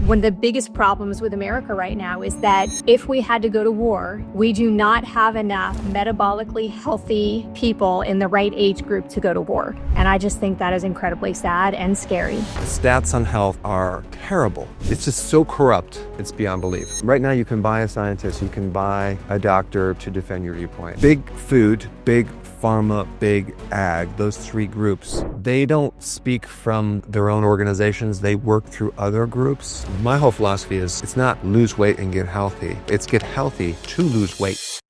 One of the biggest problems with America right now is that if we had to go to war, we do not have enough metabolically healthy people in the right age group to go to war. And I just think that is incredibly sad and scary. The stats on health are terrible. It's just so corrupt, it's beyond belief. Right now you can buy a scientist, you can buy a doctor to defend your viewpoint. Big food, big pharma, big ag, those three groups, they don't speak from their own organizations, they work through other groups. My whole philosophy is it's not lose weight and get healthy, it's get healthy to lose weight.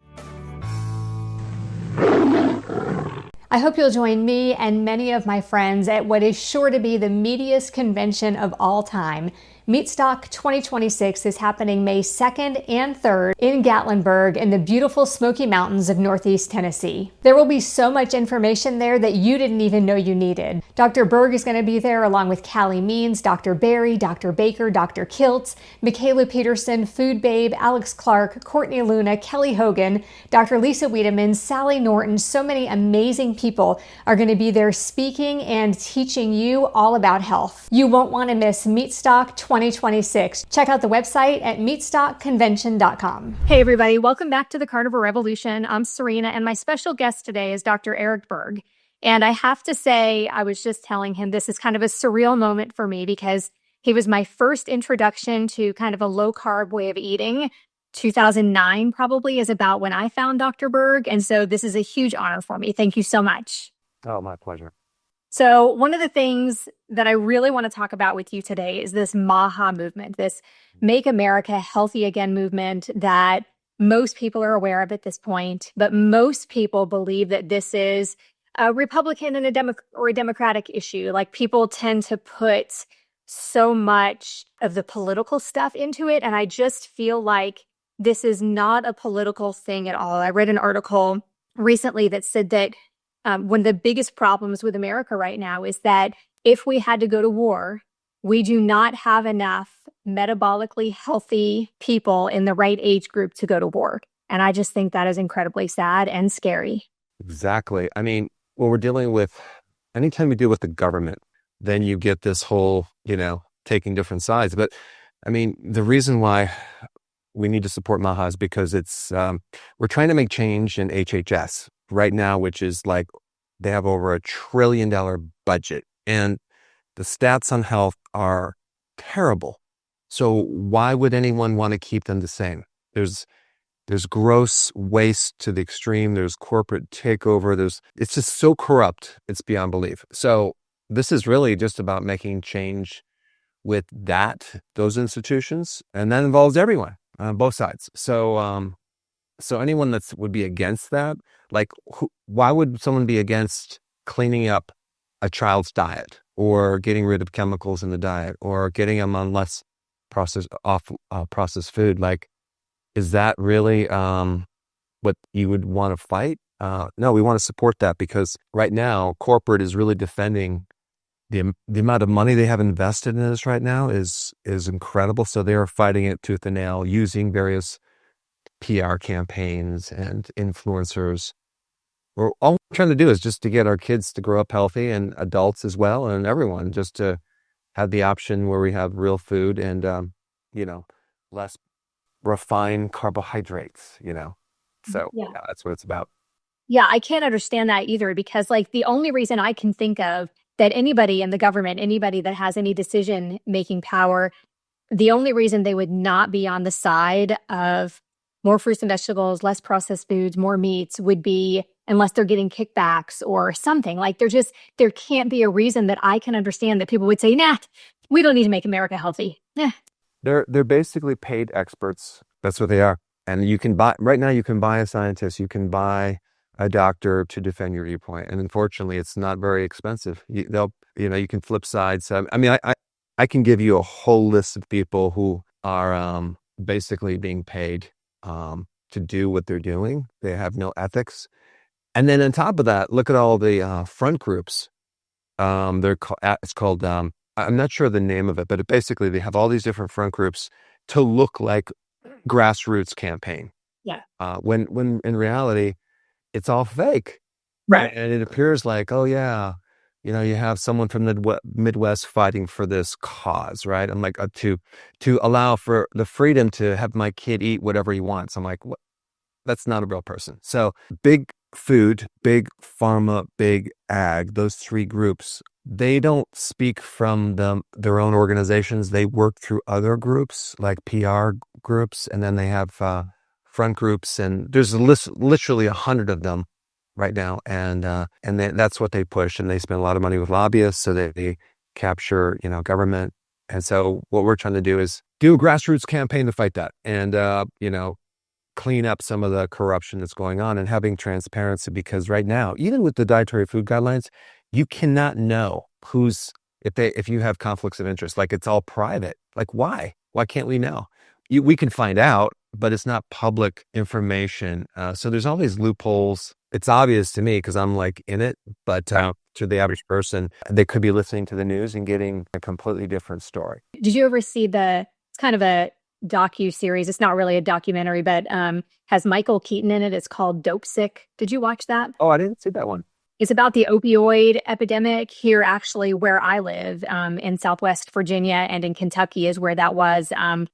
I hope you'll join me and many of my friends at what is sure to be the meatiest convention of all time. Meatstock 2026 is happening May 2nd and 3rd in Gatlinburg in the beautiful Smoky Mountains of Northeast Tennessee. There will be so much information there that you didn't even know you needed. Dr. Berg is going to be there along with Callie Means, Dr. Barry, Dr. Baker, Dr. Kiltz, Michaela Peterson, Food Babe, Alex Clark, Courtney Luna, Kelly Hogan, Dr. Lisa Wiedemann, Sally Norton. So many amazing people are going to be there speaking and teaching you all about health. You won't want to miss Meatstock 2026. Check out the website at meatstockconvention.com. Hey everybody, welcome back to the Carnivore Revolution. I'm Serena and my special guest today is Dr. Berg. And I have to say, I was just telling him this is kind of a surreal moment for me because he was my first introduction to kind of a low carb way of eating. 2009 probably is about when I found Dr. Berg. And so this is a huge honor for me. Thank you so much. Oh, my pleasure. So one of the things that I really want to talk about with you today is this MAHA movement, this Make America Healthy Again movement that most people are aware of at this point, but most people believe that this is a Republican and a Democratic issue. Like people tend to put so much of the political stuff into it. And I just feel like this is not a political thing at all. I read an article recently that said that one of the biggest problems with America right now is that if we had to go to war, we do not have enough metabolically healthy people in the right age group to go to war. And I just think that is incredibly sad and scary. Exactly. I mean, when we're dealing with, anytime we deal with the government, then you get this whole, taking different sides. But I mean, the reason why we need to support MAHA is because it's, we're trying to make change in HHS right now, which is like, they have over $1 trillion budget and the stats on health are terrible. So why would anyone want to keep them the same? There's gross waste to the extreme. There's corporate takeover. It's just so corrupt. It's beyond belief. So this is really just about making change with those institutions, and that involves everyone on both sides. So anyone that would be against that, like, why would someone be against cleaning up a child's diet or getting rid of chemicals in the diet or getting them on less processed food? Like, is that really what you would want to fight? No, we want to support that because right now corporate is really defending the amount of money they have invested in this right now is incredible. So they are fighting it tooth and nail using various PR campaigns and influencers. All we're trying to do is just to get our kids to grow up healthy and adults as well, and everyone just to have the option where we have real food and, less refined carbohydrates, So yeah, that's what it's about. Yeah, I can't understand that either because like the only reason I can think of that anybody in the government, anybody that has any decision-making power, the only reason they would not be on the side of more fruits and vegetables, less processed foods, more meats would be unless they're getting kickbacks or something. Like there can't be a reason that I can understand that people would say, nah, we don't need to make America healthy. Yeah. They're basically paid experts. That's what they are. And you can buy a scientist, you can buy a doctor to defend your viewpoint. And unfortunately, it's not very expensive. You can flip sides. I mean, I can give you a whole list of people who are basically being paid to do what they're doing. They have no ethics. And then on top of that, look at all the front groups. It's called, I'm not sure the name of it, but basically they have all these different front groups to look like grassroots campaign. Yeah. When in reality, it's all fake. Right. And it appears like, oh yeah, you have someone from the Midwest fighting for this cause, right? I'm like, to allow for the freedom to have my kid eat whatever he wants. I'm like, what? That's not a real person. So big food, big pharma, big ag, those three groups, they don't speak from their own organizations. They work through other groups like PR groups, and then they have front groups, and there's literally 100 of them right now, and that's what they push, and they spend a lot of money with lobbyists, so they capture government. And so what we're trying to do is do a grassroots campaign to fight that, and clean up some of the corruption that's going on and having transparency, because right now, even with the dietary food guidelines, you cannot know if you have conflicts of interest. Like, it's all private. Like, why can't we know? We can find out, but it's not public information. So there's all these loopholes. It's obvious to me because I'm like in it, but to the average person, they could be listening to the news and getting a completely different story. Did you ever see it's kind of a docu-series, it's not really a documentary, but has Michael Keaton in it. It's called Dopesick. Did you watch that? Oh, I didn't see that one. It's about the opioid epidemic here, actually, where I live, in Southwest Virginia, and in Kentucky is where that was,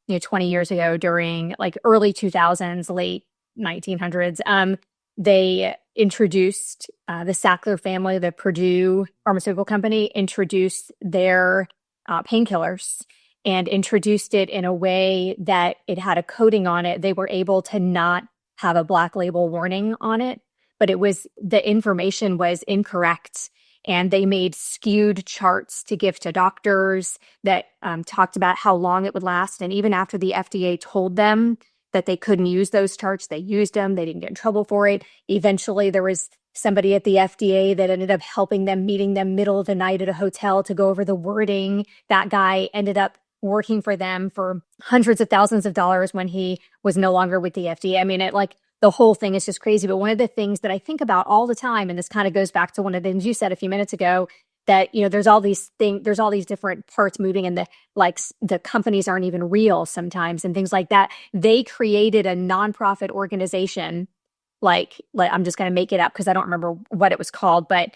20 years ago during like early 2000s, late 1900s. They introduced the Sackler family, the Purdue pharmaceutical company, introduced their painkillers and introduced it in a way that it had a coating on it. They were able to not have a black label warning on it, but the information was incorrect. And they made skewed charts to give to doctors that talked about how long it would last. And even after the FDA told them that they couldn't use those charts, they used them. They didn't get in trouble for it. Eventually, there was somebody at the FDA that ended up helping them, meeting them middle of the night at a hotel to go over the wording. That guy ended up working for them for hundreds of thousands of dollars when he was no longer with the FDA. I mean, the whole thing is just crazy. But one of the things that I think about all the time, and this kind of goes back to one of the things you said a few minutes ago, that, there's all these different parts moving, and the companies aren't even real sometimes and things like that. They created a nonprofit organization, like I'm just going to make it up because I don't remember what it was called, but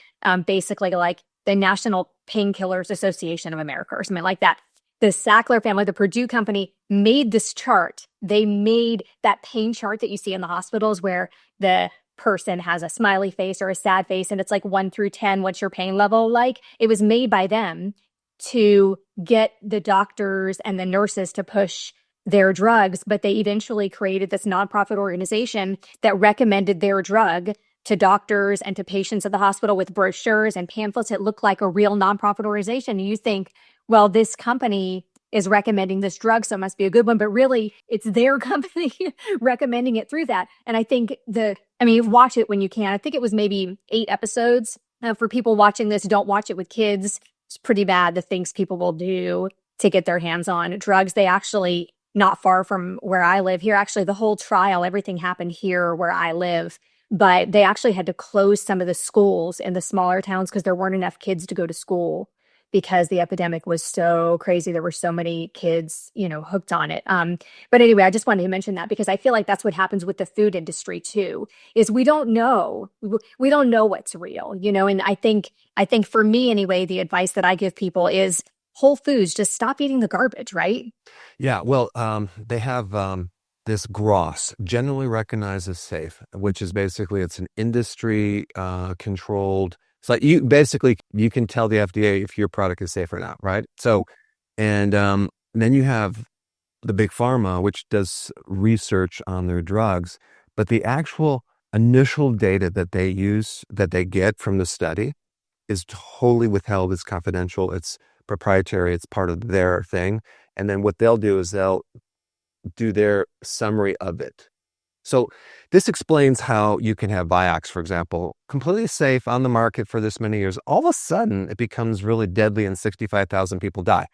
basically like the National Painkillers Association of America or something like that. The Sackler family, the Purdue company, made this chart. They made that pain chart that you see in the hospitals where the person has a smiley face or a sad face, and it's like 1 through 10, what's your pain level like? It was made by them to get the doctors and the nurses to push their drugs, but they eventually created this nonprofit organization that recommended their drug to doctors and to patients at the hospital with brochures and pamphlets. It looked like a real nonprofit organization. And you think, well, this company is recommending this drug, so it must be a good one. But really, it's their company recommending it through that. And I think watch it when you can. I think it was maybe 8 episodes. For people watching this, don't watch it with kids. It's pretty bad, the things people will do to get their hands on drugs. They actually, not far from where I live here, actually, the whole trial, everything happened here where I live. But they actually had to close some of the schools in the smaller towns because there weren't enough kids to go to school because the epidemic was so crazy. There were so many kids, hooked on it. But anyway, I just wanted to mention that because I feel like that's what happens with the food industry too, is we don't know what's real, and I think for me anyway, the advice that I give people is Whole Foods, just stop eating the garbage, right? Yeah. Well, they have, this GROS, generally recognized as safe, which is basically, it's an industry controlled. It's like you can tell the FDA if your product is safe or not, right? So, and then you have the big pharma, which does research on their drugs, but the actual initial data that they get from the study is totally withheld. It's confidential. It's proprietary. It's part of their thing. And then what they'll do is they'll do their summary of it. So this explains how you can have Vioxx, for example, completely safe on the market for this many years. All of a sudden, it becomes really deadly and 65,000 people die.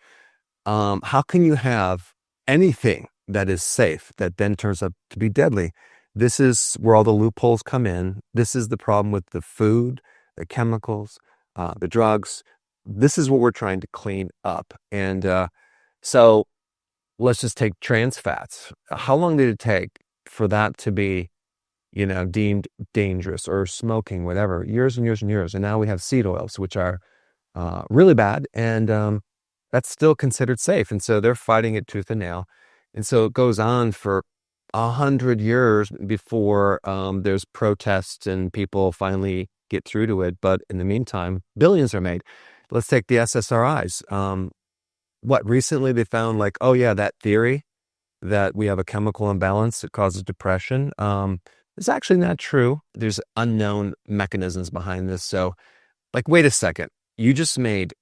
How can you have anything that is safe that then turns out to be deadly? This is where all the loopholes come in. This is the problem with the food, the chemicals, the drugs. This is what we're trying to clean up. And so let's just take trans fats. How long did it take for that to be, deemed dangerous, or smoking, whatever? Years and years and years. And now we have seed oils, which are really bad, and that's still considered safe. And so they're fighting it tooth and nail. And so it goes on for 100 years before there's protests and people finally get through to it. But in the meantime, billions are made. Let's take the SSRIs. What recently they found, like, oh yeah, that theory that we have a chemical imbalance that causes depression. It's actually not true. There's unknown mechanisms behind this. So, like, wait a second, you just made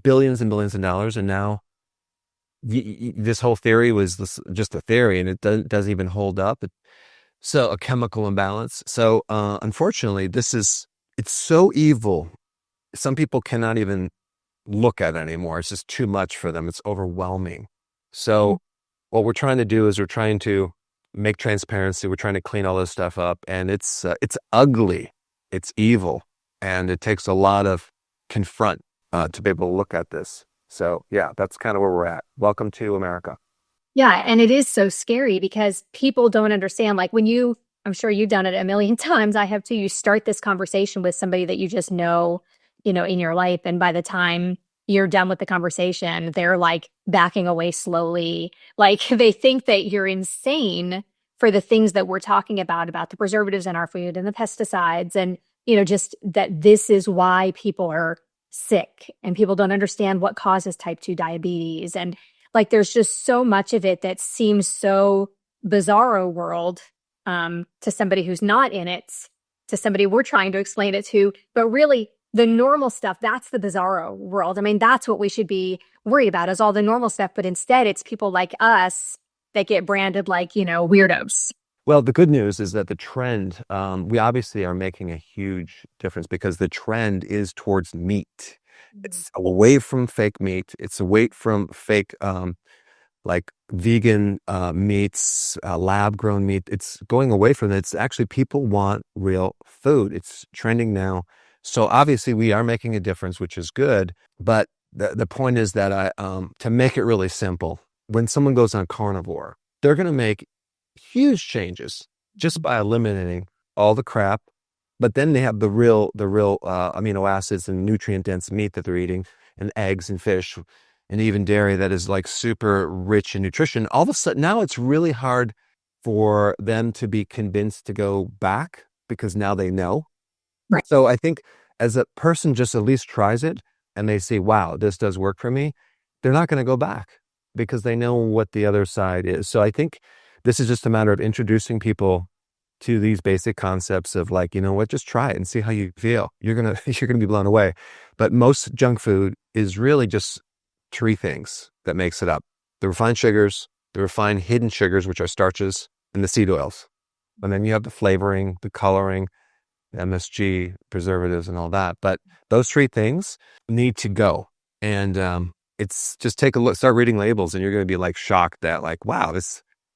billions and billions of dollars, and now this whole theory was just a theory, and it doesn't even hold up. So a chemical imbalance. So unfortunately, it's so evil. Some people cannot even look at it anymore. It's just too much for them. It's overwhelming. So what we're trying to do is we're trying to make transparency. We're trying to clean all this stuff up, and it's ugly. It's evil, and it takes a lot of confront to be able to look at this. So yeah, that's kind of where we're at. Welcome to America. Yeah. And it is so scary because people don't understand. Like I'm sure you've done it a million times. I have too. You start this conversation with somebody that you just know, in your life. And by the time you're done with the conversation, they're like backing away slowly. Like they think that you're insane for the things that we're talking about the preservatives in our food and the pesticides. And, just that this is why people are sick, and people don't understand what causes type 2 diabetes. And like, there's just so much of it that seems so bizarro world to somebody who's not in it, to somebody we're trying to explain it to. But really, the normal stuff, that's the bizarro world. I mean, that's what we should be worried about, is all the normal stuff. But instead, it's people like us that get branded like, weirdos. Well, the good news is that the trend, we obviously are making a huge difference, because the trend is towards meat. It's away from fake meat. It's away from fake, like vegan meats, lab-grown meat. It's going away from it. It's actually, people want real food. It's trending now. So obviously we are making a difference, which is good. But the point is that to make it really simple, when someone goes on carnivore, they're going to make huge changes just by eliminating all the crap. But then they have the real amino acids and nutrient dense meat that they're eating, and eggs and fish and even dairy that is like super rich in nutrition. All of a sudden now it's really hard for them to be convinced to go back, because now they know. Right. So I think as a person just at least tries it and they say, wow, this does work for me, they're not going to go back, because they know what the other side is. So I think this is just a matter of introducing people to these basic concepts of, like, just try it and see how you feel. You're going to be blown away. But most junk food is really just three things that makes it up: the refined sugars, the refined hidden sugars, which are starches, and the seed oils. And then you have the flavoring, the coloring, the MSG, preservatives, and all that. But those three things need to go. And it's just take a look, start reading labels, and you're going to be like shocked that, like, wow,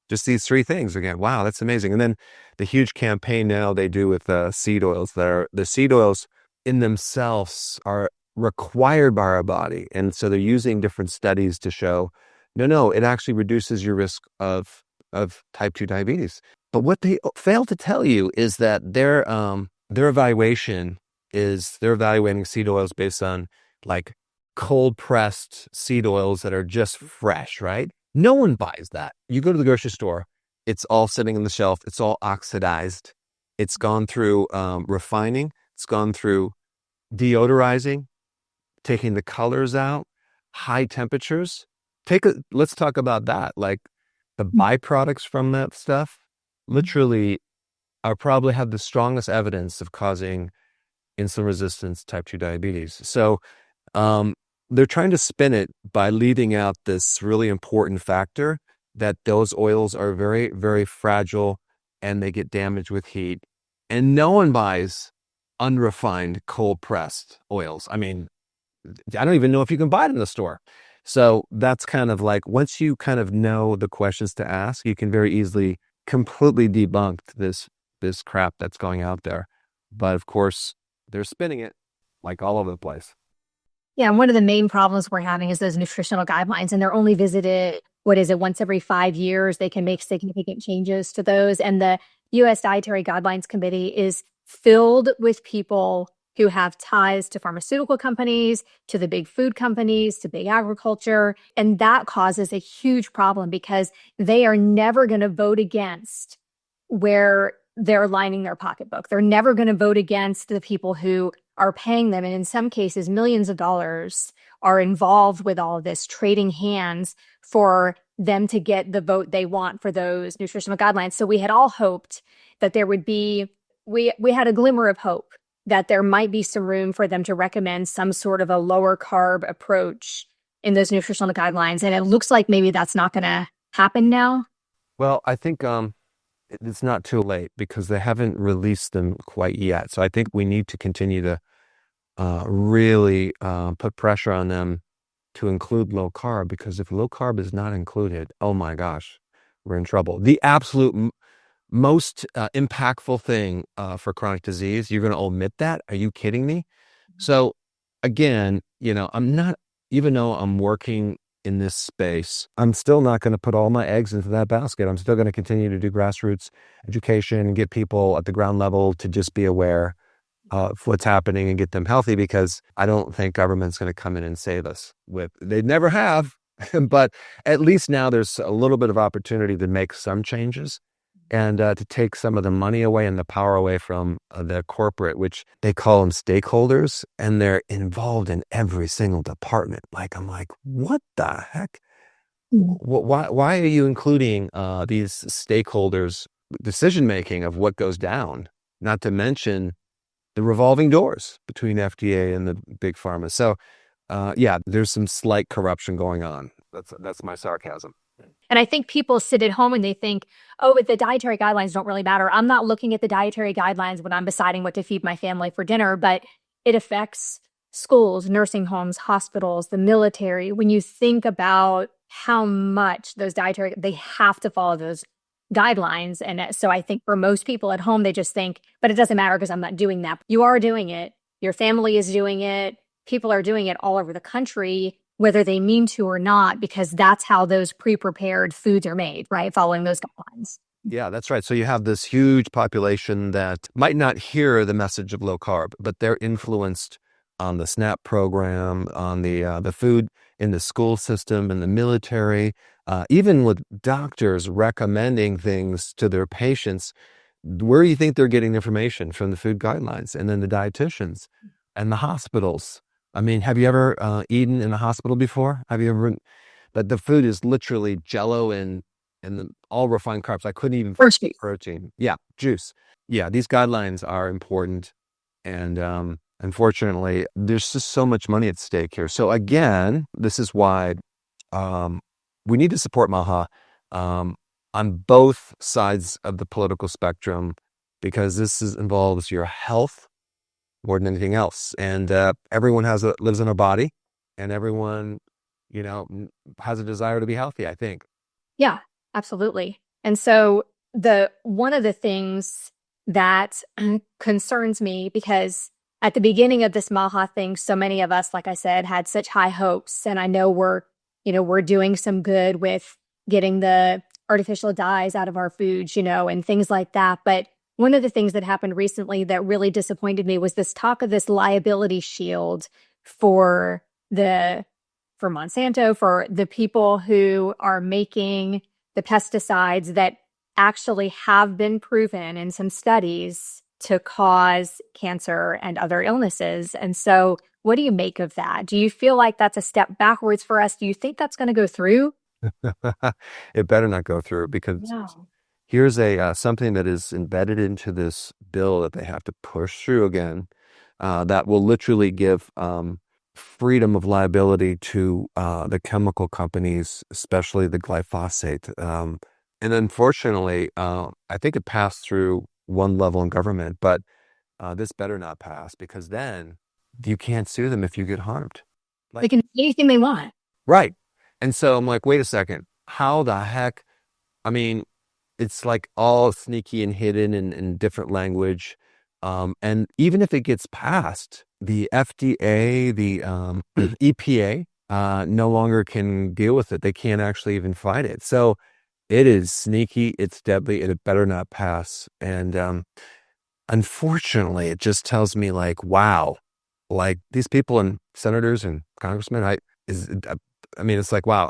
just these three things again. Wow, that's amazing. And then the huge campaign now they do with seed oils. The seed oils in themselves are required by our body. And so they're using different studies to show, no, it actually reduces your risk of type 2 diabetes. But what they fail to tell you is that their evaluation is they're evaluating seed oils based on like cold pressed seed oils that are just fresh, right? No one buys that. You go to the grocery store, it's all sitting on the shelf. It's all oxidized. It's gone through refining. It's gone through deodorizing, taking the colors out, high temperatures. Let's talk about that. Like the byproducts from that stuff literally are probably have the strongest evidence of causing insulin resistance, type 2 diabetes. So they're trying to spin it by leaving out this really important factor that those oils are very, very fragile and they get damaged with heat. And no one buys unrefined, cold pressed oils. I mean, I don't even know if you can buy it in the store. So that's kind of like, once you kind of know the questions to ask, you can very easily completely debunk this crap that's going out there. But of course, they're spinning it like all over the place. Yeah, and one of the main problems we're having is those nutritional guidelines, and they're only visited, once every 5 years. They can make significant changes to those. And the U.S. Dietary Guidelines Committee is filled with people who have ties to pharmaceutical companies, to the big food companies, to big agriculture. And that causes a huge problem because they are never going to vote against where they're lining their pocketbook. They're never going to vote against the people who are paying them. And in some cases, millions of dollars are involved with all of this, trading hands for them to get the vote they want for those nutritional guidelines. So we had all hoped that there would be, we had a glimmer of hope that there might be some room for them to recommend some sort of a lower carb approach in those nutritional guidelines. And it looks like maybe that's not going to happen now. Well, I think it's not too late because they haven't released them quite yet. So I think we need to continue to really put pressure on them to include low carb, because if low carb is not included, oh my gosh, we're in trouble. The absolute most impactful thing for chronic disease, you're going to omit that? Are you kidding me? So again, I'm not, even though I'm working in this space, I'm still not going to put all my eggs into that basket. I'm still going to continue to do grassroots education and get people at the ground level to just be aware of what's happening and get them healthy, because I don't think government's going to come in and save us. They never have, but at least now there's a little bit of opportunity to make some changes and to take some of the money away and the power away from the corporate, which they call them stakeholders, and they're involved in every single department. I'm like, what the heck? Why are you including these stakeholders' decision-making of what goes down? Not to mention the revolving doors between FDA and the big pharma. So yeah, there's some slight corruption going on. That's my sarcasm. And I think people sit at home and they think, oh, but the dietary guidelines don't really matter. I'm not looking at the dietary guidelines when I'm deciding what to feed my family for dinner, but it affects schools, nursing homes, hospitals, the military. When you think about how much those dietary, they have to follow those guidelines. And so I think for most people at home, they just think, but it doesn't matter because I'm not doing that. You are doing it. Your family is doing it. People are doing it all over the country, whether they mean to or not, because that's how those pre-prepared foods are made, right? Following those guidelines. Yeah, that's right. So you have this huge population that might not hear the message of low carb, but they're influenced on the SNAP program, on the food in the school system, in the military, even with doctors recommending things to their patients. Where do you think they're getting information? From the food guidelines, and then the dietitians and the hospitals. I mean, have you ever eaten in a hospital before? Have you ever? But the food is literally Jello and all refined carbs. I couldn't even find protein. Yeah, juice. Yeah, these guidelines are important, and unfortunately, there's just so much money at stake here. So again, this is why we need to support MAHA on both sides of the political spectrum, because this involves your health more than anything else. And everyone lives in a body, and everyone, has a desire to be healthy, I think. Yeah, absolutely. And so one of the things that concerns me, because at the beginning of this MAHA thing, so many of us, like I said, had such high hopes. And I know we're doing some good with getting the artificial dyes out of our foods, and things like that. But one of the things that happened recently that really disappointed me was this talk of this liability shield for Monsanto, for the people who are making the pesticides that actually have been proven in some studies to cause cancer and other illnesses. And so what do you make of that? Do you feel like that's a step backwards for us? Do you think that's going to go through? It better not go through, because here's something that is embedded into this bill that they have to push through again, that will literally give freedom of liability to the chemical companies, especially the glyphosate. And unfortunately, I think it passed through one level in government, but this better not pass, because then you can't sue them if you get harmed. They can do anything they want. Right. And so I'm like, wait a second, how the heck? I mean, it's like all sneaky and hidden in different language. And even if it gets passed, the FDA, the EPA no longer can deal with it. They can't actually even fight it. So it is sneaky, it's deadly, and it better not pass. And unfortunately, it just tells me like, wow, like these people and senators and congressmen, I mean, it's like, wow,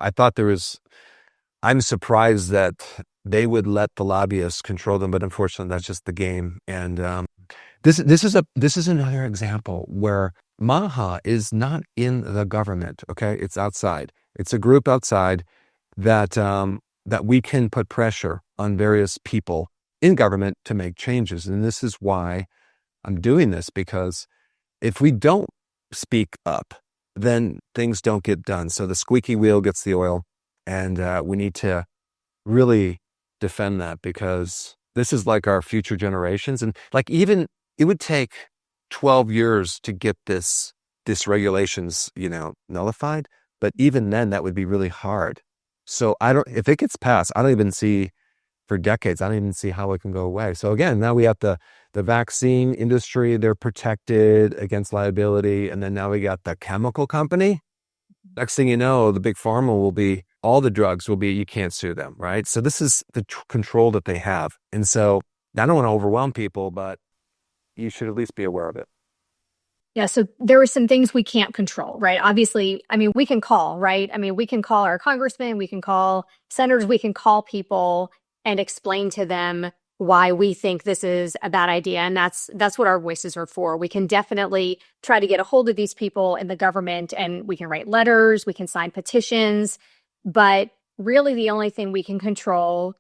I'm surprised that they would let the lobbyists control them, but unfortunately, that's just the game. And this is another example where MAHA is not in the government. Okay, it's outside. It's a group outside that that we can put pressure on various people in government to make changes. And this is why I'm doing this, because if we don't speak up, then things don't get done. So the squeaky wheel gets the oil, and we need to really defend that, because this is like our future generations. And like, even it would take 12 years to get this regulations, nullified. But even then, that would be really hard. So if it gets passed, I don't even see for decades, I don't even see how it can go away. So again, now we have the vaccine industry, they're protected against liability. And then now we got the chemical company. Next thing you know, the big pharma will be, all the drugs will be, you can't sue them, right? So this is the control that they have. And so I don't want to overwhelm people, but you should at least be aware of it. Yeah, so there are some things we can't control, right? Obviously, I mean, we can call, right? I mean, we can call our congressmen, we can call senators, we can call people and explain to them why we think this is a bad idea. And that's what our voices are for. We can definitely try to get a hold of these people in the government, and we can write letters, we can sign petitions, but really the only thing we can control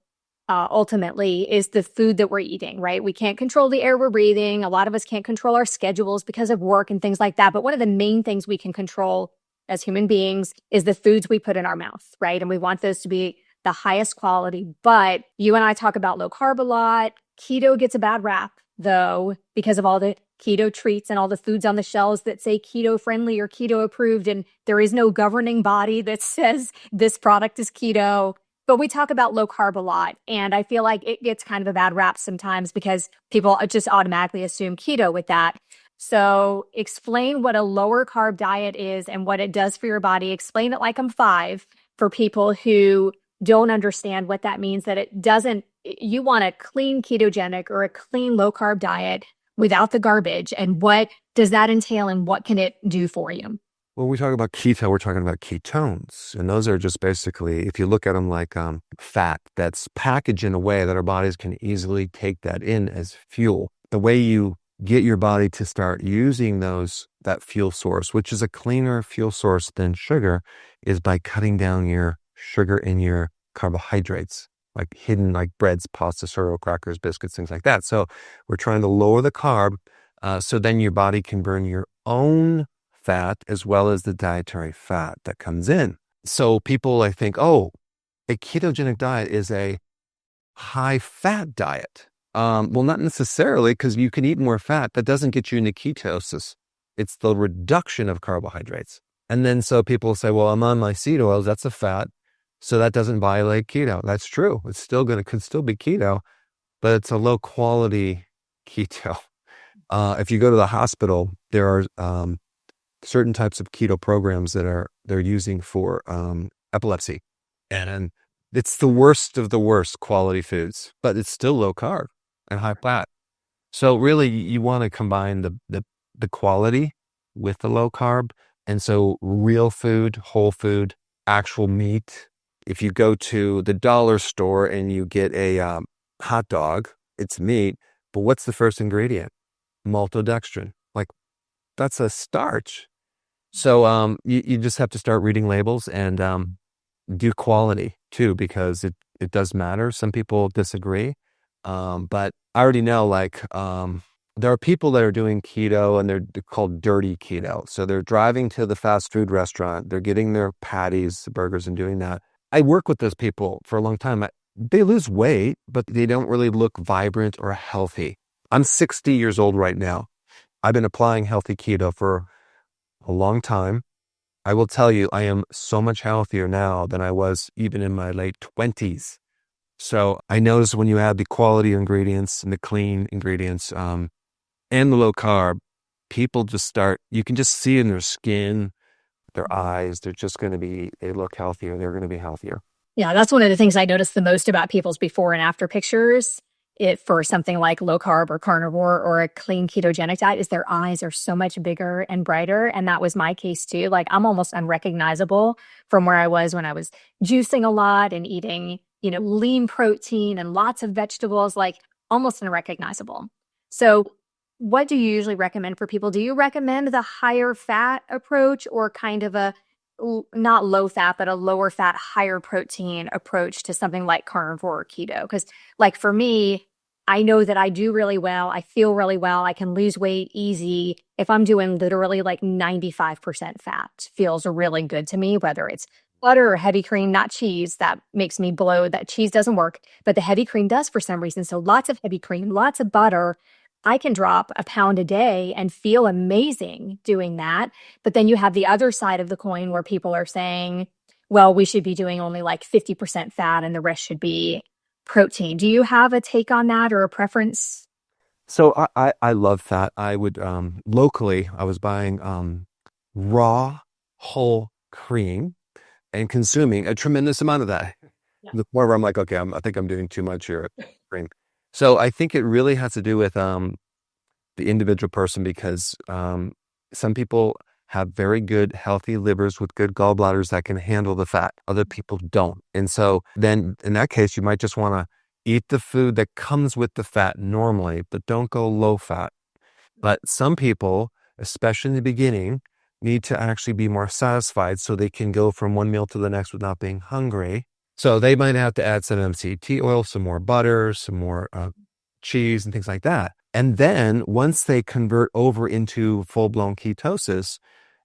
ultimately is the food that we're eating, right? We can't control the air we're breathing. A lot of us can't control our schedules because of work and things like that. But one of the main things we can control as human beings is the foods we put in our mouth, right? And we want those to be the highest quality. But you and I talk about low carb a lot. Keto gets a bad rap, though, because of all the keto treats and all the foods on the shelves that say keto friendly or keto approved. And there is no governing body that says this product is keto. But we talk about low carb a lot, and I feel like it gets kind of a bad rap sometimes because people just automatically assume keto with that. So explain what a lower carb diet is and what it does for your body. Explain it like I'm 5 for people who don't understand what that means, that it doesn't, you want a clean ketogenic or a clean low carb diet without the garbage. And what does that entail and what can it do for you? When we talk about keto, we're talking about ketones. And those are just basically, if you look at them like fat that's packaged in a way that our bodies can easily take that in as fuel. The way you get your body to start using that fuel source, which is a cleaner fuel source than sugar, is by cutting down your sugar in your carbohydrates, like hidden like breads, pasta, cereal, crackers, biscuits, things like that. So we're trying to lower the carb so then your body can burn your own fat as well as the dietary fat that comes in. So people, I think, oh, a ketogenic diet is a high fat diet. Well, not necessarily, because you can eat more fat. That doesn't get you into ketosis. It's the reduction of carbohydrates. And then so people say, well, I'm on my seed oils. That's a fat. So that doesn't violate keto. That's true. It's still could still be keto, but it's a low quality keto. If you go to the hospital, there are certain types of keto programs that they're using for epilepsy, and it's the worst of the worst quality foods, but it's still low carb and high fat. So really, you want to combine the quality with the low carb, and so real food, whole food, actual meat. If you go to the dollar store and you get a hot dog, it's meat, but what's the first ingredient? Maltodextrin. Like, that's a starch. So you just have to start reading labels and do quality too, because it does matter. Some people disagree, but I already know there are people that are doing keto and they're called dirty keto. So they're driving to the fast food restaurant, they're getting their patties, burgers, and doing that. I work with those people for a long time. They lose weight, but they don't really look vibrant or healthy. I'm 60 years old right now. I've been applying healthy keto for a long time. I will tell you, I am so much healthier now than I was even in my late 20s. So I notice when you add the quality ingredients and the clean ingredients and the low carb, people you can just see in their skin, their eyes, they look healthier, they're going to be healthier. Yeah, that's one of the things I notice the most about people's before and after pictures it for something like low carb or carnivore or a clean ketogenic diet is their eyes are so much bigger and brighter. And that was my case too. Like I'm almost unrecognizable from where I was when I was juicing a lot and eating, lean protein and lots of vegetables, like almost unrecognizable. So what do you usually recommend for people? Do you recommend the higher fat approach or kind of not low fat, but a lower fat, higher protein approach to something like carnivore or keto? Because like for me, I know that I do really well. I feel really well. I can lose weight easy. If I'm doing literally like 95% fat, feels really good to me, whether it's butter or heavy cream, not cheese. That makes me blow. That cheese doesn't work, but the heavy cream does for some reason. So lots of heavy cream, lots of butter. I can drop a pound a day and feel amazing doing that. But then you have the other side of the coin where people are saying, well, we should be doing only like 50% fat and the rest should be protein. Do you have a take on that or a preference? So I love fat. I would, locally, I was buying raw whole cream and consuming a tremendous amount of that. Yeah. The point where I'm like, okay, I think I'm doing too much here at cream. So I think it really has to do with the individual person because some people have very good, healthy livers with good gallbladders that can handle the fat. Other people don't. And so then in that case, you might just want to eat the food that comes with the fat normally, but don't go low fat. But some people, especially in the beginning, need to actually be more satisfied so they can go from one meal to the next without being hungry. So they might have to add some MCT oil, some more butter, some more cheese and things like that. And then once they convert over into full-blown ketosis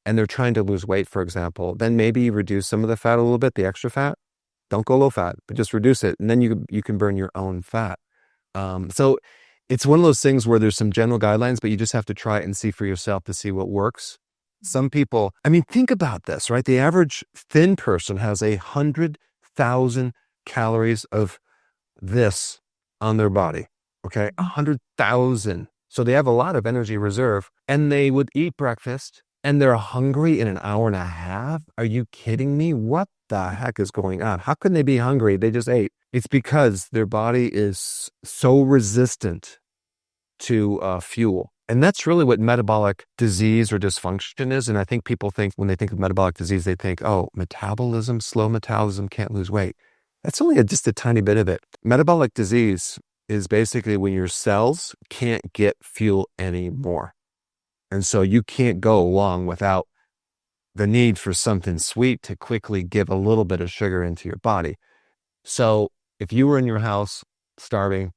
and they're trying to lose weight, for example, then maybe you reduce some of the fat a little bit, the extra fat. Don't go low fat, but just reduce it. And then you can burn your own fat. So it's one of those things where there's some general guidelines, but you just have to try it and see for yourself to see what works. Some people, think about this, right? The average thin person has 100,000 calories of this on their body. Okay. 100,000. So they have a lot of energy reserve and they would eat breakfast and they're hungry in an hour and a half. Are you kidding me? What the heck is going on? How can they be hungry? They just ate. It's because their body is so resistant to fuel. And that's really what metabolic disease or dysfunction is. And I think people think when they think of metabolic disease, they think, oh, metabolism, slow metabolism, can't lose weight. That's only just a tiny bit of it. Metabolic disease is basically when your cells can't get fuel anymore. And so you can't go along without the need for something sweet to quickly give a little bit of sugar into your body. So if you were in your house starving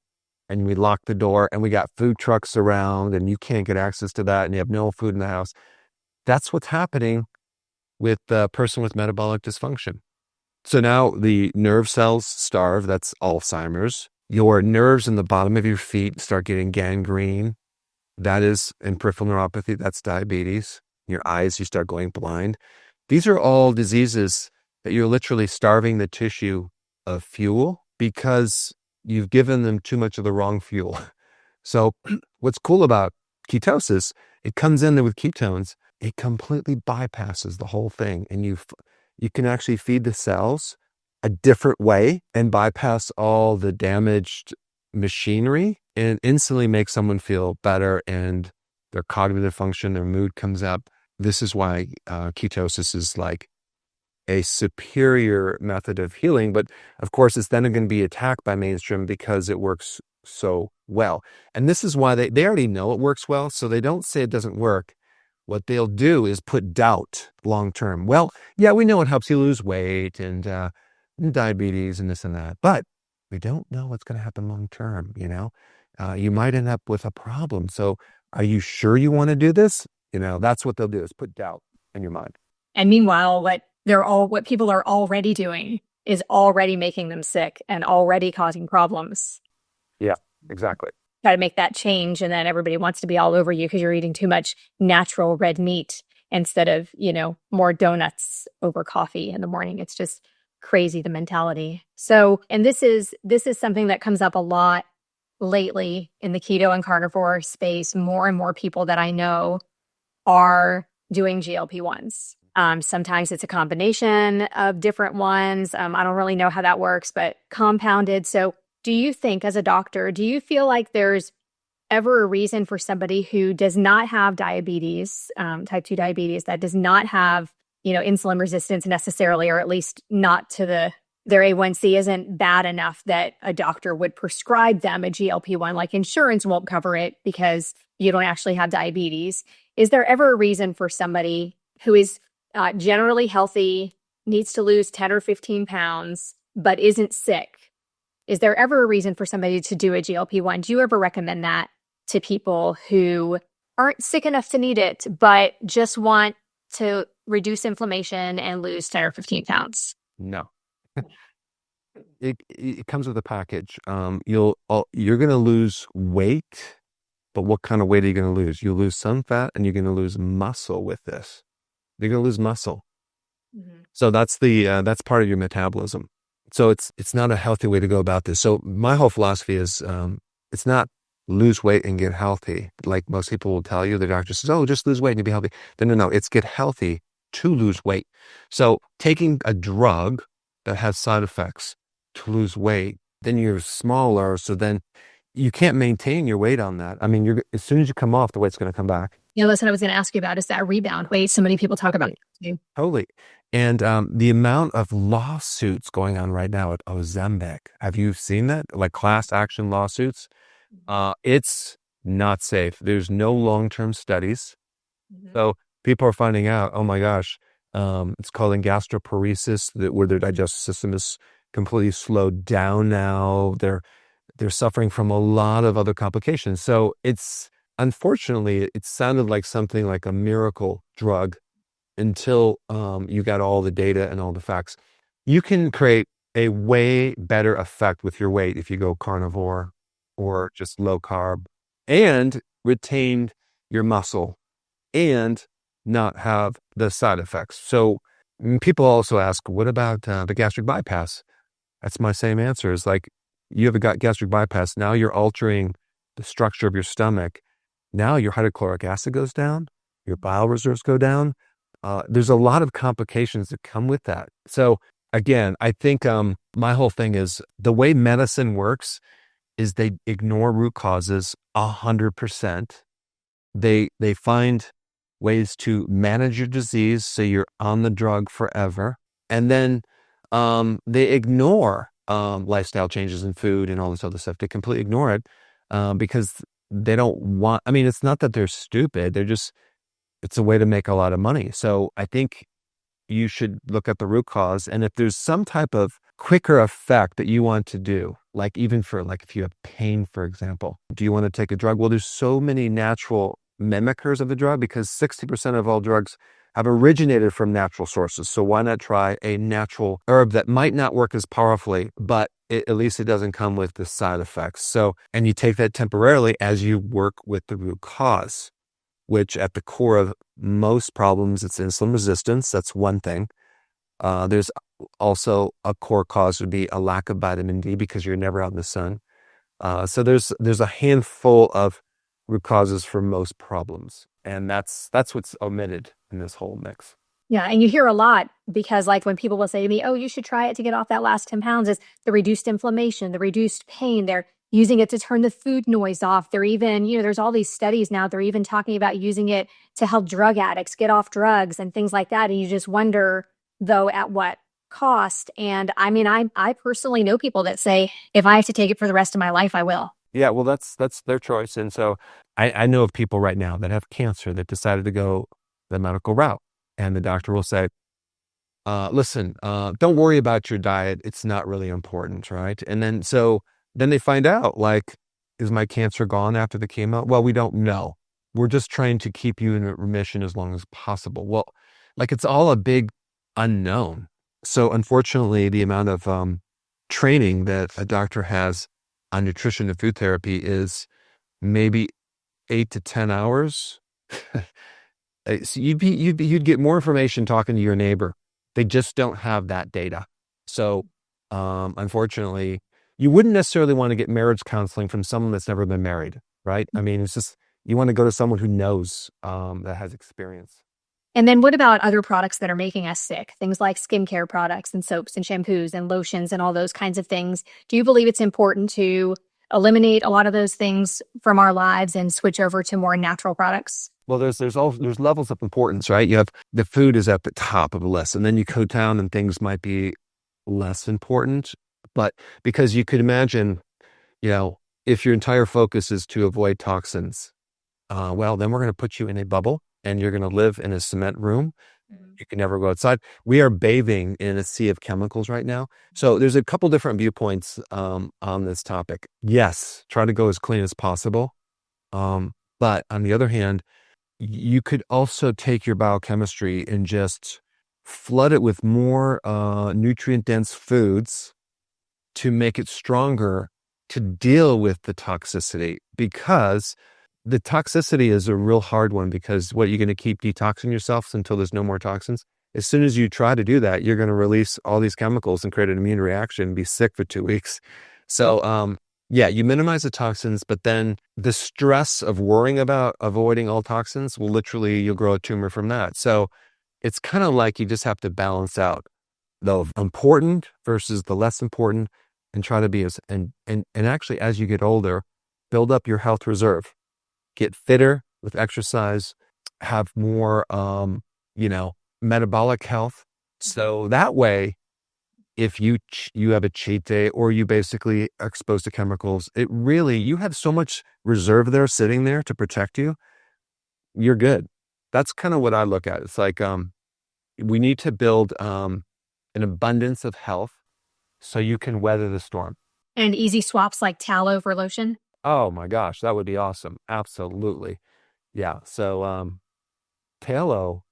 and we locked the door and we got food trucks around and you can't get access to that and you have no food in the house, that's what's happening with the person with metabolic dysfunction. So now the nerve cells starve, that's Alzheimer's. Your nerves in the bottom of your feet start getting gangrene. That is in peripheral neuropathy, that's diabetes. Your eyes, you start going blind. These are all diseases that you're literally starving the tissue of fuel because you've given them too much of the wrong fuel. So what's cool about ketosis, it comes in there with ketones, it completely bypasses the whole thing. And you can actually feed the cells a different way and bypass all the damaged machinery and instantly make someone feel better and their cognitive function, their mood comes up. This is why ketosis is like a superior method of healing. But of course, it's then going to be attacked by mainstream because it works so well. And this is why they already know it works well. So they don't say it doesn't work. What they'll do is put doubt long term. Well, yeah, we know it helps you lose weight and diabetes and this and that, but we don't know what's going to happen long term. You might end up with a problem. So are you sure you want to do this? That's what they'll do is put doubt in your mind. And meanwhile, what people are already doing is already making them sick and already causing problems. Yeah, exactly. Try to make that change. And then everybody wants to be all over you because you're eating too much natural red meat instead of, more donuts over coffee in the morning. It's just crazy, the mentality. So, and this is something that comes up a lot lately in the keto and carnivore space. More and more people that I know are doing GLP-1s. Sometimes it's a combination of different ones. I don't really know how that works, but compounded. So do you think, as a doctor, do you feel like there's ever a reason for somebody who does not have diabetes, type 2 diabetes, that does not have, insulin resistance necessarily, or at least not to their A1C isn't bad enough that a doctor would prescribe them a GLP-1, like insurance won't cover it because you don't actually have diabetes. Is there ever a reason for somebody who is generally healthy, needs to lose 10 or 15 pounds, but isn't sick? Is there ever a reason for somebody to do a GLP-1? Do you ever recommend that to people who aren't sick enough to need it, but just want to reduce inflammation and lose 10 or 15 pounds? No. It comes with a package. You're going to lose weight, but what kind of weight are you going to lose? You'll lose some fat and you're going to lose muscle with this. You're going to lose muscle. Mm-hmm. So that's part of your metabolism. So it's not a healthy way to go about this. So my whole philosophy is, it's not lose weight and get healthy. Like most people will tell you, the doctor says, oh, just lose weight and you'll be healthy. No, it's get healthy to lose weight. So taking a drug that has side effects to lose weight, then you're smaller. So then you can't maintain your weight on that. I mean, as soon as you come off, the weight's going to come back. Yeah, that's what I was going to ask you about, is that rebound weight. So many people talk about it too. Totally. And the amount of lawsuits going on right now at Ozempic, have you seen that? Like class action lawsuits? It's not safe. There's no long-term studies. Mm-hmm. So people are finding out, oh my gosh, it's called gastroparesis, where their digestive system is completely slowed down now. They're suffering from a lot of other complications. So unfortunately, it sounded like something like a miracle drug until you got all the data and all the facts. You can create a way better effect with your weight if you go carnivore or just low carb and retain your muscle and not have the side effects. So people also ask, what about the gastric bypass? That's my same answer. Is like, you have a gastric bypass. Now you're altering the structure of your stomach. Now your hydrochloric acid goes down, your bile reserves go down. There's a lot of complications that come with that. So again, I think my whole thing is the way medicine works is they ignore root causes 100%. They find ways to manage your disease so you're on the drug forever. And then they ignore lifestyle changes in food and all this other stuff. They completely ignore it because they don't want, I mean, it's not that they're stupid. It's a way to make a lot of money. So I think you should look at the root cause. And if there's some type of quicker effect that you want to do, like even for like if you have pain, for example, do you want to take a drug? Well, there's so many natural mimickers of the drug because 60% of all drugs have originated from natural sources. So why not try a natural herb that might not work as powerfully, but at least it doesn't come with the side effects. So, and you take that temporarily as you work with the root cause, which at the core of most problems, it's insulin resistance. That's one thing. There's also a core cause would be a lack of vitamin D because you're never out in the sun. So there's a handful of root causes for most problems. And that's what's omitted in this whole mix. Yeah. And you hear a lot because like when people will say to me, oh, you should try it to get off that last 10 pounds, is the reduced inflammation, the reduced pain. They're using it to turn the food noise off. They're even, there's all these studies now. They're even talking about using it to help drug addicts get off drugs and things like that. And you just wonder, though, at what cost. And I mean, I personally know people that say, if I have to take it for the rest of my life, I will. Yeah, well, that's their choice. And so I know of people right now that have cancer that decided to go the medical route. And the doctor will say, listen, don't worry about your diet. It's not really important, right? And then they find out, like, is my cancer gone after the chemo? Well, we don't know. We're just trying to keep you in remission as long as possible. Well, like, it's all a big unknown. So unfortunately, the amount of training that a doctor has on nutrition and food therapy is maybe 8 to 10 hours. So you'd get more information talking to your neighbor. They just don't have that data. So unfortunately, you wouldn't necessarily want to get marriage counseling from someone that's never been married, right? I mean, it's just, you want to go to someone who knows, that has experience. And then what about other products that are making us sick? Things like skincare products and soaps and shampoos and lotions and all those kinds of things. Do you believe it's important to eliminate a lot of those things from our lives and switch over to more natural products? Well, there's levels of importance, right? You have the food is at the top of the list, and then you go down and things might be less important. But because you could imagine, if your entire focus is to avoid toxins, well, then we're going to put you in a bubble and you're going to live in a cement room. You can never go outside. We are bathing in a sea of chemicals right now. So there's a couple different viewpoints on this topic. Yes, try to go as clean as possible. But on the other hand, you could also take your biochemistry and just flood it with more nutrient-dense foods to make it stronger to deal with the toxicity, because the toxicity is a real hard one, because what you're going to keep detoxing yourself until there's no more toxins. As soon as you try to do that, you're going to release all these chemicals and create an immune reaction and be sick for 2 weeks. So, yeah, you minimize the toxins, but then the stress of worrying about avoiding all toxins you'll grow a tumor from that. So it's kind of like you just have to balance out the important versus the less important and try to be and actually, as you get older, build up your health reserve, get fitter with exercise, have more, metabolic health. So that way, if you have a cheat day or you basically are exposed to chemicals, you have so much reserve there sitting there to protect you. You're good. That's kind of what I look at. It's like, we need to build an abundance of health so you can weather the storm. And easy swaps like tallow for lotion? Oh my gosh, that would be awesome. Absolutely. Yeah. So, tallow,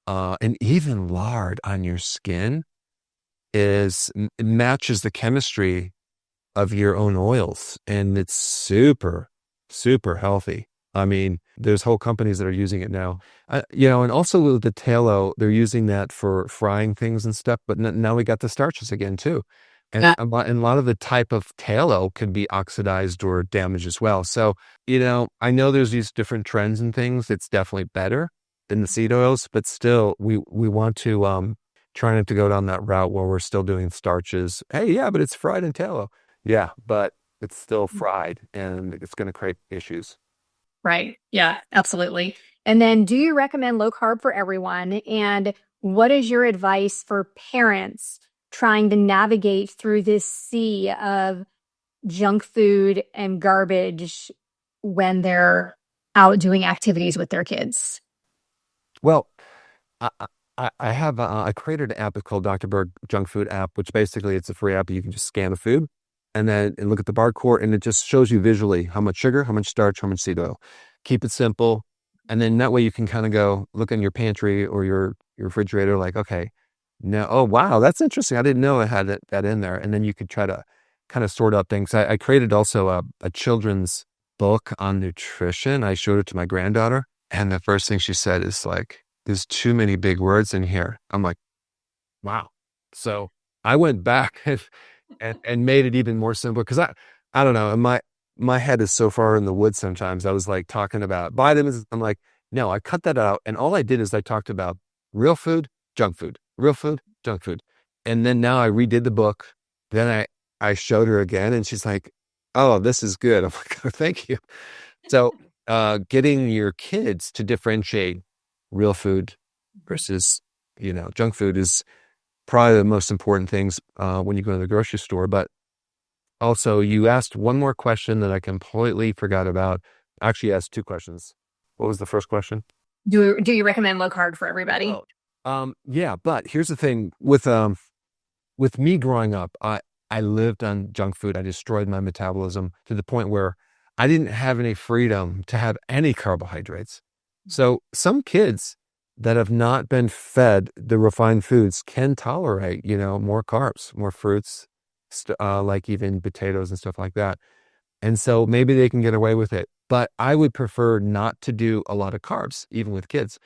and even lard on your skin matches the chemistry of your own oils, and it's super, super healthy. I mean, there's whole companies that are using it now, and also with the tallow, they're using that for frying things and stuff, but now we got the starches again too. And a lot of the type of tallow can be oxidized or damaged as well. So, I know there's these different trends and things. It's definitely better than the seed oils, but still we want to, try not to go down that route where we're still doing starches. Hey, yeah, but it's fried in tallow. Yeah, but it's still fried and it's going to create issues. Right. Yeah, absolutely. And then do you recommend low carb for everyone? And what is your advice for parents trying to navigate through this sea of junk food and garbage when they're out doing activities with their kids? Well, I, I created an app called Dr. Berg Junk Food app, which basically it's a free app. You can just scan the food and then look at the barcode, and it just shows you visually how much sugar, how much starch, how much seed oil. Keep it simple. And then that way you can kind of go look in your pantry or your refrigerator, like, okay, no, oh, wow, that's interesting. I didn't know I had that in there. And then you could try to kind of sort out things. I created also a children's book on nutrition. I showed it to my granddaughter, and the first thing she said is like, there's too many big words in here. I'm like, wow. So I went back and made it even more simple, because I don't know. My head is so far in the woods sometimes. I was like talking about vitamins. I'm like, no, I cut that out. And all I did is I talked about real food, junk food, real food, junk food. And then now I redid the book. Then I showed her again, and she's like, oh, this is good. I'm like, oh, thank you. So getting your kids to differentiate real food versus, junk food is probably the most important things when you go to the grocery store. But also, you asked one more question that I completely forgot about. Actually, asked two questions. What was the first question? Do you recommend low carb for everybody? Yeah, but here's the thing with me growing up, I lived on junk food. I destroyed my metabolism to the point where I didn't have any freedom to have any carbohydrates. So some kids that have not been fed the refined foods can tolerate, more carbs, more fruits, like even potatoes and stuff like that. And so maybe they can get away with it. But I would prefer not to do a lot of carbs, even with kids.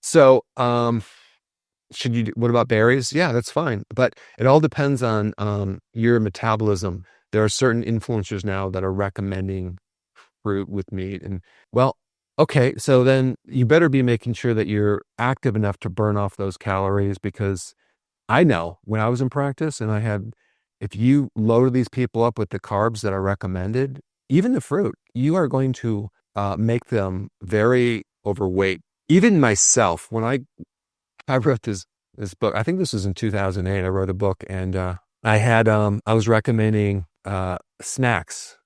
So what about berries? Yeah, that's fine. But it all depends on your metabolism. There are certain influencers now that are recommending fruit with meat. And well, okay, so then you better be making sure that you're active enough to burn off those calories, because I know when I was in practice and if you loaded these people up with the carbs that are recommended, even the fruit, you are going to make them very overweight. Even myself, when I wrote this book, I think this was in 2008, I wrote a book, and I was recommending snacks,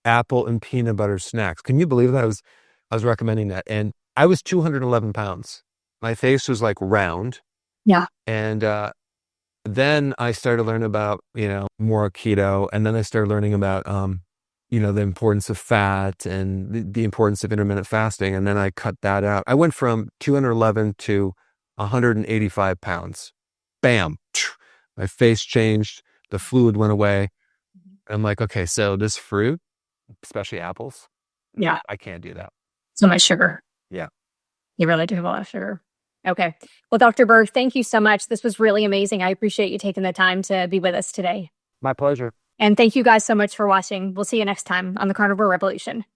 apple and peanut butter snacks. Can you believe that? I was recommending that. And I was 211 pounds. My face was like round. Yeah. And then I started learning about, more keto. And then I started learning about, the importance of fat and the importance of intermittent fasting. And then I cut that out. I went from 211 to 185 pounds. Bam. My face changed. The fluid went away. I'm like, okay, so this fruit, especially apples, Yeah. I can't do that. So much sugar. Yeah. You really do have a lot of sugar. Okay. Well, Dr. Berg, thank you so much. This was really amazing. I appreciate you taking the time to be with us today. My pleasure. And thank you guys so much for watching. We'll see you next time on the Carnivore Revolution.